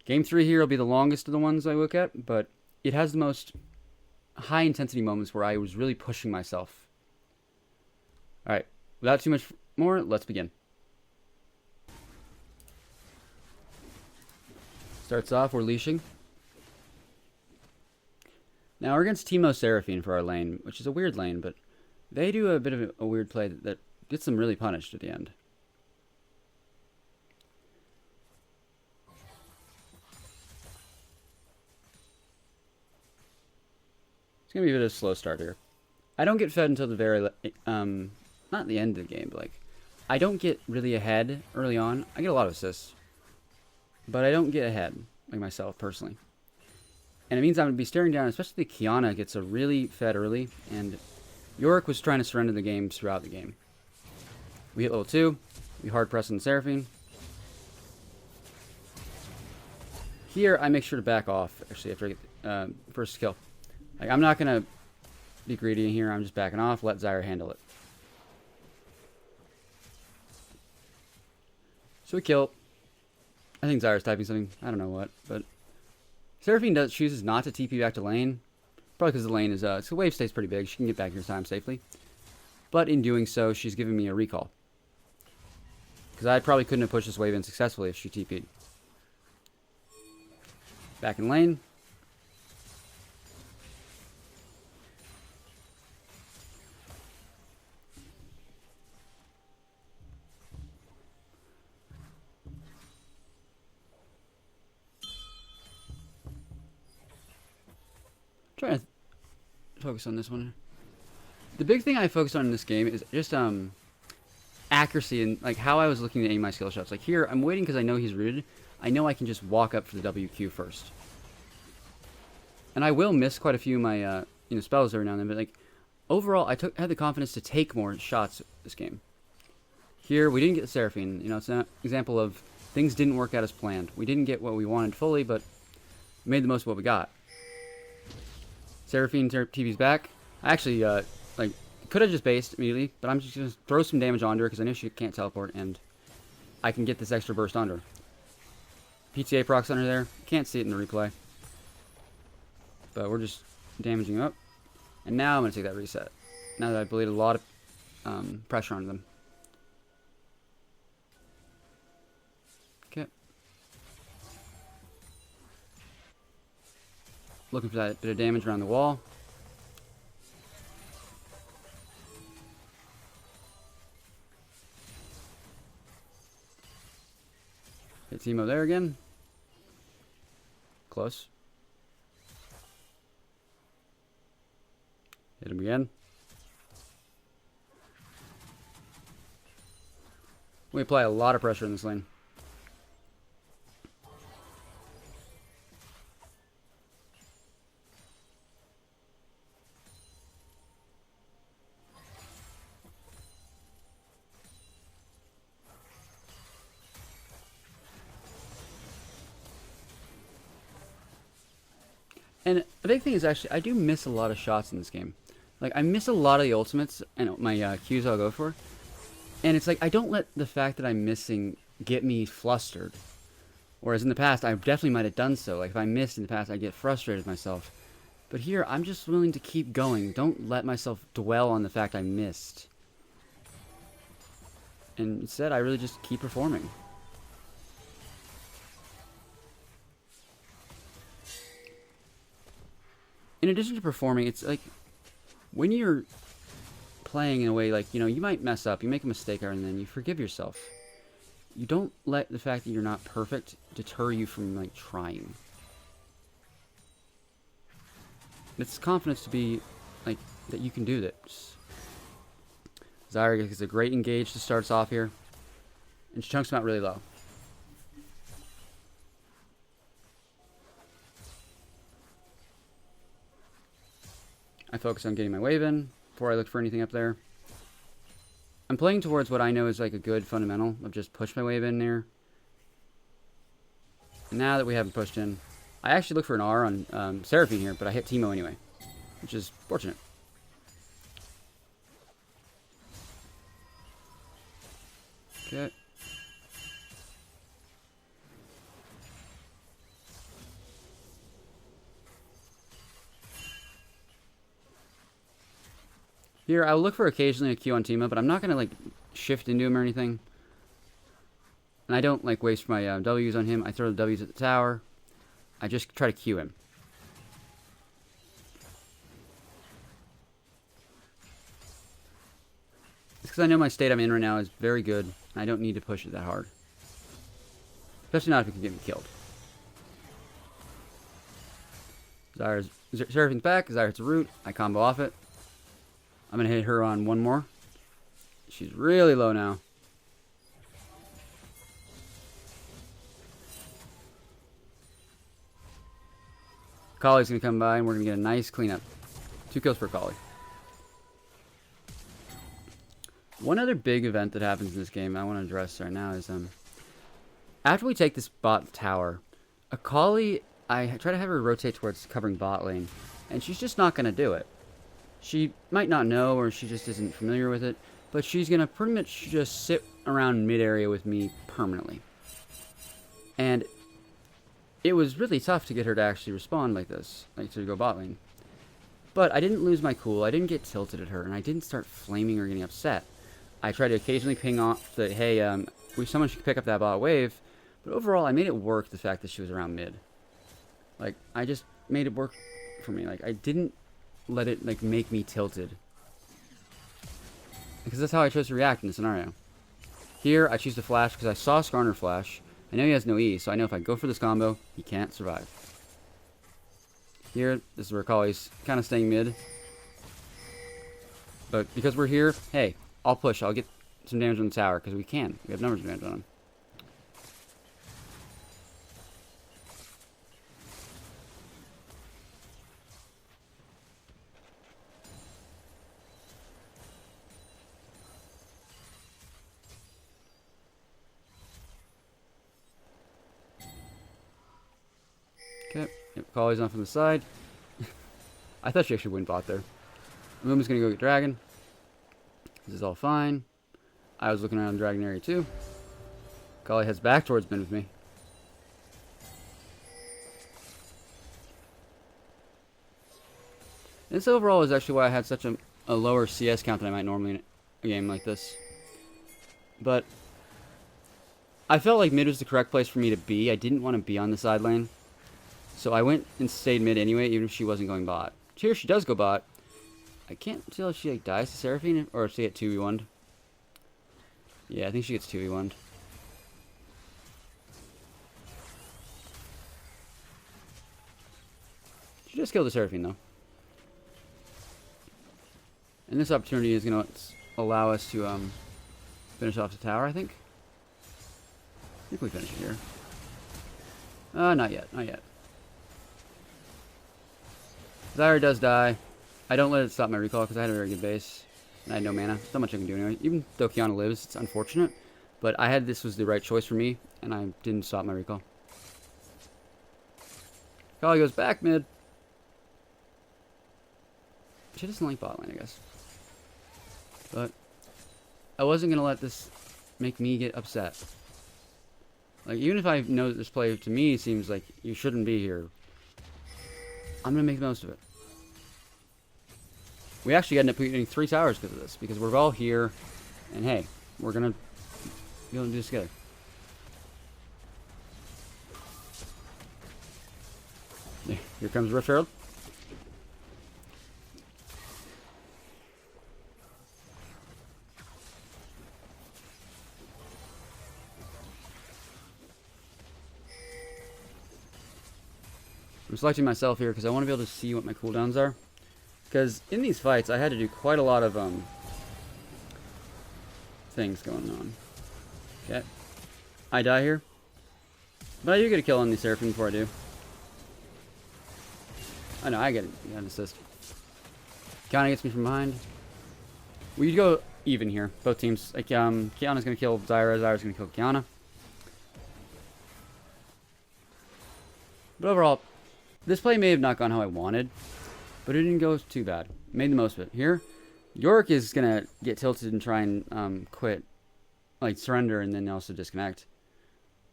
Game 3 here will be the longest of the ones I look at, but it has the most high intensity moments where I was really pushing myself. Alright, without too much more, let's begin. Starts off, we're leashing. Now we're against Teemo Seraphine for our lane, which is a weird lane, but they do a bit of a weird play that gets them really punished at the end. It's going to be a bit of a slow start here. I don't get fed until the very, not the end of the game, but like, I don't get really ahead early on. I get a lot of assists, but I don't get ahead, like myself, personally. And it means I'm going to be staring down, especially Kiana gets a really fed early, and Yorick was trying to surrender the game throughout the game. We hit level 2, we hard press on Seraphine. Here, I make sure to back off, actually, after I get the first kill. Like, I'm not going to be greedy in here, I'm just backing off, let Zyra handle it. So we kill. I think Zyra's typing something, I don't know what, but Seraphine chooses not to TP back to lane. Probably because the lane is, so the wave stays pretty big. She can get back here in time safely. But in doing so, she's giving me a recall. Because I probably couldn't have pushed this wave in successfully if she TP'd. Back in lane. Trying to focus on this one. The big thing I focused on in this game is just accuracy and like how I was looking to aim my skill shots. Like here, I'm waiting because I know he's rooted. I know I can just walk up for the WQ first, and I will miss quite a few of my spells every now and then. But like overall, I had the confidence to take more shots this game. Here, we didn't get the Seraphine. You know, it's an example of things didn't work out as planned. We didn't get what we wanted fully, but we made the most of what we got. Seraphine TV's back. I actually, could have just based immediately, but I'm just going to throw some damage onto her because I know she can't teleport, and I can get this extra burst on her. PTA procs on her there. Can't see it in the replay. But we're just damaging her up. And now I'm going to take that reset. Now that I've bleed a lot of pressure onto them. Okay. Looking for that bit of damage around the wall. Hit Teemo there again. Close. Hit him again. We apply a lot of pressure in this lane. And the big thing is actually, I do miss a lot of shots in this game. Like, I miss a lot of the ultimates and my Qs I'll go for. And it's like, I don't let the fact that I'm missing get me flustered. Whereas in the past, I definitely might have done so. Like, if I missed in the past, I'd get frustrated with myself. But here, I'm just willing to keep going. Don't let myself dwell on the fact I missed. And instead, I really just keep performing. In addition to performing, it's like when you're playing in a way like, you might mess up, you make a mistake and then you forgive yourself. You don't let the fact that you're not perfect deter you from like trying. It's confidence to be like that you can do this. Zyra gets a great engage to start us off here, and she chunks him out really low. I focus on getting my wave in before I look for anything up there. I'm playing towards what I know is like a good fundamental of just push my wave in there. And now that we haven't pushed in, I actually look for an R on Seraphine here, but I hit Teemo anyway, which is fortunate. Okay. Here, I'll look for occasionally a Q on Tima, but I'm not going to, like, shift into him or anything. And I don't, like, waste my W's on him. I throw the W's at the tower. I just try to Q him. It's because I know my state I'm in right now is very good. And I don't need to push it that hard. Especially not if it can get me killed. Zyra's Seraphim's back. Zyra hits a root. I combo off it. I'm going to hit her on one more. She's really low now. Kali's going to come by and we're going to get a nice cleanup. 2 kills for Kali. One other big event that happens in this game I want to address right now is after we take this bot tower, Akali, I try to have her rotate towards covering bot lane, and she's just not going to do it. She might not know, or she just isn't familiar with it, but she's going to pretty much just sit around mid-area with me permanently. And it was really tough to get her to actually respond like this, like to go bot lane. But I didn't lose my cool, I didn't get tilted at her, and I didn't start flaming or getting upset. I tried to occasionally ping off that, hey, someone should pick up that bot wave, but overall I made it work, the fact that she was around mid. Like, I just made it work for me. Like, I didn't let it, like, make me tilted. Because that's how I chose to react in the scenario. Here, I choose to flash because I saw Skarner flash. I know he has no E, so I know if I go for this combo, he can't survive. Here, this is where Kali's kind of staying mid. But because we're here, hey, I'll push. I'll get some damage on the tower because we can. We have numbers advantage on him. Okay, yep, Kali's on from the side. I thought she actually went bot there. Luma's gonna go get Dragon. This is all fine. I was looking around the Dragon area too. Kali heads back towards mid with me. This overall is actually why I had such a lower CS count than I might normally in a game like this. But I felt like mid was the correct place for me to be. I didn't want to be on the side lane. So I went and stayed mid anyway, even if she wasn't going bot. Here she does go bot. I can't tell if she like dies to Seraphine or if she gets 2v1'd. Yeah, I think she gets 2v1'd. She just killed the Seraphine though. And this opportunity is going to allow us to finish off the tower, I think. I think we finish it here. Not yet, not yet. Zyra does die. I don't let it stop my recall because I had a very good base. And I had no mana. There's not much I can do anyway. Even though Qiyana lives, it's unfortunate. But I had this was the right choice for me, and I didn't stop my recall. Kali goes back mid. She doesn't like bot lane, I guess. But I wasn't going to let this make me get upset. Like, even if I know that this play to me seems like you shouldn't be here, I'm going to make the most of it. We actually ended up getting 3 towers because of this, because we're all here, and hey, we're going to be able to do this together. Here comes Rift Herald. I'm selecting myself here because I want to be able to see what my cooldowns are. Because in these fights, I had to do quite a lot of things going on. Okay. I die here. But I do get a kill on the Seraphine before I do. I know, I get an assist. Qiyana gets me from behind. We go even here, both teams. Like, Qiyana's going to kill Zyra, Zyra's going to kill Qiyana. But overall, this play may have not gone how I wanted, but it didn't go too bad. Made the most of it. Here, Yorick is going to get tilted and try and quit. Like, surrender and then also disconnect.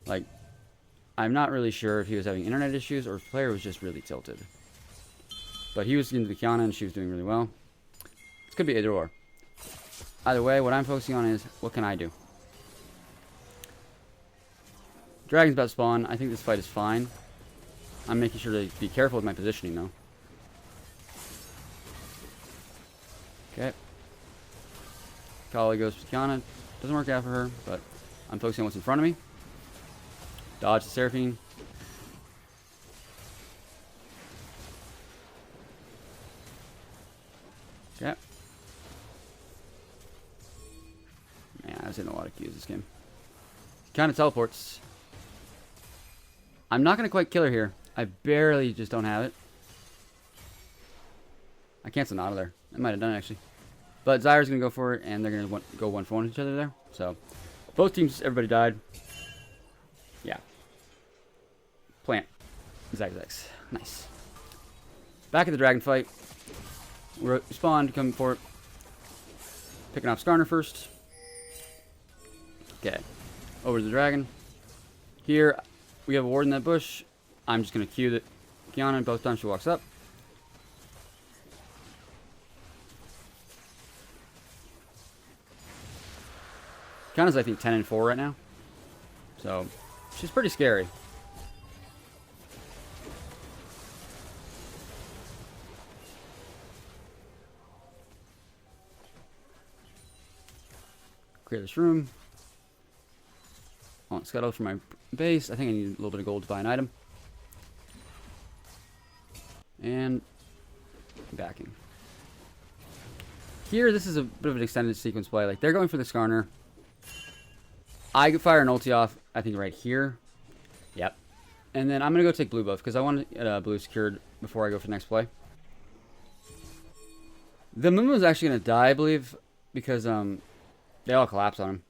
Like, I'm not really sure if he was having internet issues or if the player was just really tilted. But he was into the Qiyana and she was doing really well. This could be either or. Either way, what I'm focusing on is, what can I do? Dragon's about to spawn. I think this fight is fine. I'm making sure to be careful with my positioning, though. Okay. Kali goes for Kiana. Doesn't work out for her, but I'm focusing on what's in front of me. Dodge the Seraphine. Okay. Man, I was hitting a lot of Qs this game. Kind of teleports. I'm not going to quite kill her here. I barely just don't have it. I can't Sonata there. I might have done it, actually. But Zyra's going to go for it, and they're going to go 1-for-1 with each other there. So, both teams, everybody died. Yeah. Plant. Zagzags. Nice. Back at the dragon fight. Spawned, coming for it. Picking off Skarner first. Okay. Over to the dragon. Here, we have a ward in that bush. I'm just going to Q the Kiana both times she walks up. Kiana's, I think, 10-4 right now. So, she's pretty scary. Clear this room. I want Scuttle for my base. I think I need a little bit of gold to buy an item. And backing. Here, this is a bit of an extended sequence play. Like, they're going for the Skarner. I could fire an ulti off, I think, right here. Yep. And then I'm going to go take blue buff, because I want to get blue secured before I go for the next play. The Mumu is actually going to die, I believe, because they all collapse on him.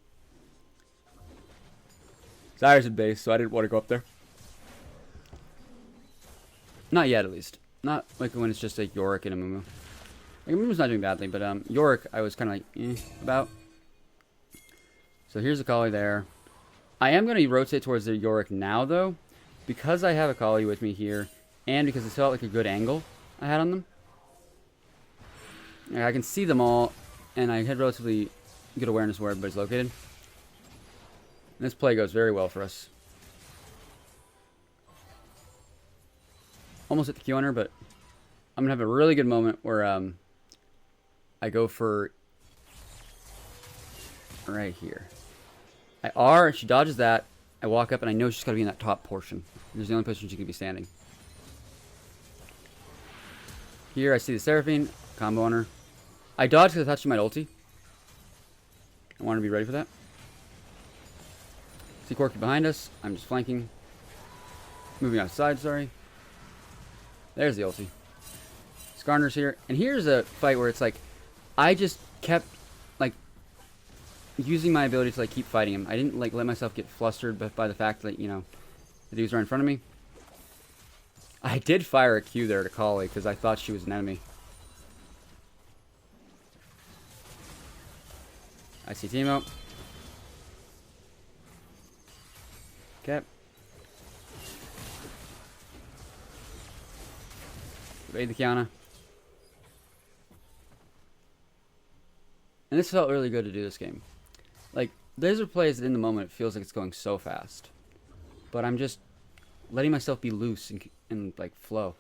Zyra's in base, so I didn't want to go up there. Not yet, at least. Not like when it's just like Yorick and a Mumu. Like, Mumu's not doing badly, but Yorick I was kind of like, about. So here's a Kali there. I am going to rotate towards the Yorick now, though, because I have a Kali with me here, and because it felt like a good angle I had on them. Like, I can see them all, and I had relatively good awareness where everybody's located. And this play goes very well for us. Almost hit the Q on her, but I'm going to have a really good moment where I go for right here. I R, she dodges that. I walk up, and I know she's got to be in that top portion. There's the only position she could be standing. Here, I see the Seraphine. Combo on her. I dodged because I thought she might ulti. I want to be ready for that. See Corki behind us. I'm just flanking. Moving outside, sorry. There's the ulti. Skarner's here. And here's a fight where it's like, I just kept, like, using my ability to, like, keep fighting him. I didn't, like, let myself get flustered by the fact that, you know, the dudes are in front of me. I did fire a Q there to Kali because I thought she was an enemy. I see Teemo. Okay. Evade the Kiana. And this felt really good to do this game. Like, those are plays that in the moment it feels like it's going so fast. But I'm just letting myself be loose and like, flow.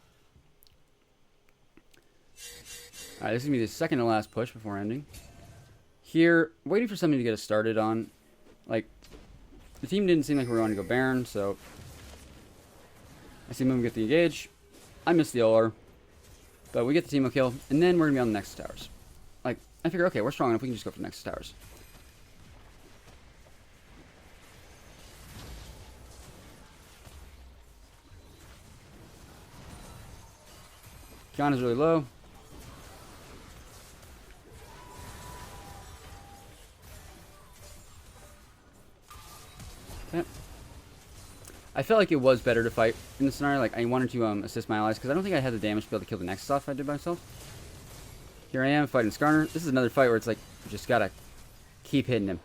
Alright, this is going to be the second to last push before ending. Here, waiting for something to get us started on. Like, the team didn't seem like we were going to go Baron, so I see Moon get the engage. I missed the OR. But we get the Teemo kill, and then we're going to be on the next towers. Like, I figure, okay, we're strong enough, we can just go for the next towers. Kiana's really low. Okay. I felt like it was better to fight in this scenario. Like, I wanted to assist my allies because I don't think I had the damage to be able to kill the Nexus off if I did by myself. Here I am fighting Skarner. This is another fight where it's like, you just gotta keep hitting him.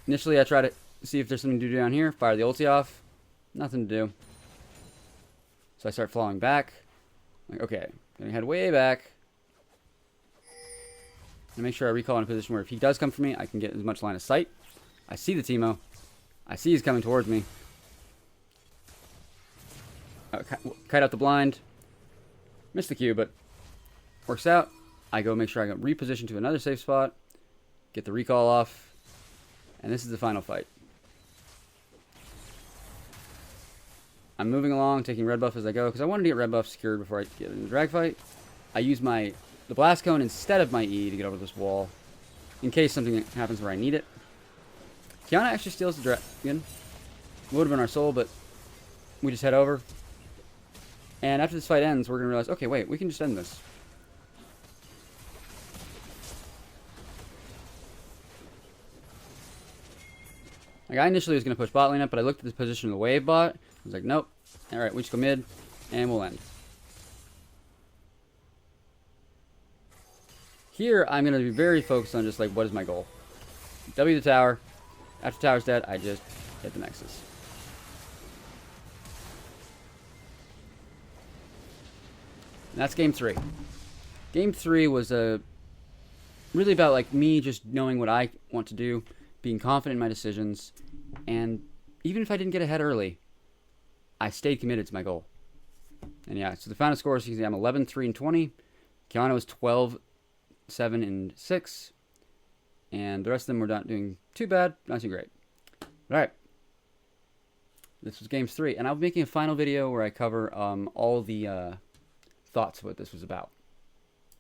Initially, I try to see if there's something to do down here. Fire the ulti off. Nothing to do. So I start falling back. Like, okay, gonna head way back. And make sure I recall in a position where if he does come for me, I can get as much line of sight. I see the Teemo. I see he's coming towards me. Kite out the blind. Missed the Q, but works out. I go make sure I get repositioned to another safe spot. Get the recall off. And this is the final fight. I'm moving along, taking red buff as I go, because I wanted to get red buff secured before I get in the drag fight. I use the blast cone instead of my E to get over this wall, in case something happens where I need it. Qiyana actually steals the dragon. Would have been our soul, but we just head over. And after this fight ends, we're going to realize, okay, wait, we can just end this. Like, I initially was going to push bot lane up, but I looked at the position of the wave bot. I was like, nope. Alright, we just go mid, and we'll end. Here, I'm going to be very focused on just, like, what is my goal? W the tower. After the tower's dead, I just hit the Nexus. And that's game 3. Game 3 was really about, like, me just knowing what I want to do, being confident in my decisions, and even if I didn't get ahead early, I stayed committed to my goal. And yeah, so the final score is, you can see I'm 11-3-20. Qiyana was 12-7-6. And the rest of them were not doing too bad, not too great. Alright. This was Games 3. And I'll be making a final video where I cover all the thoughts of what this was about.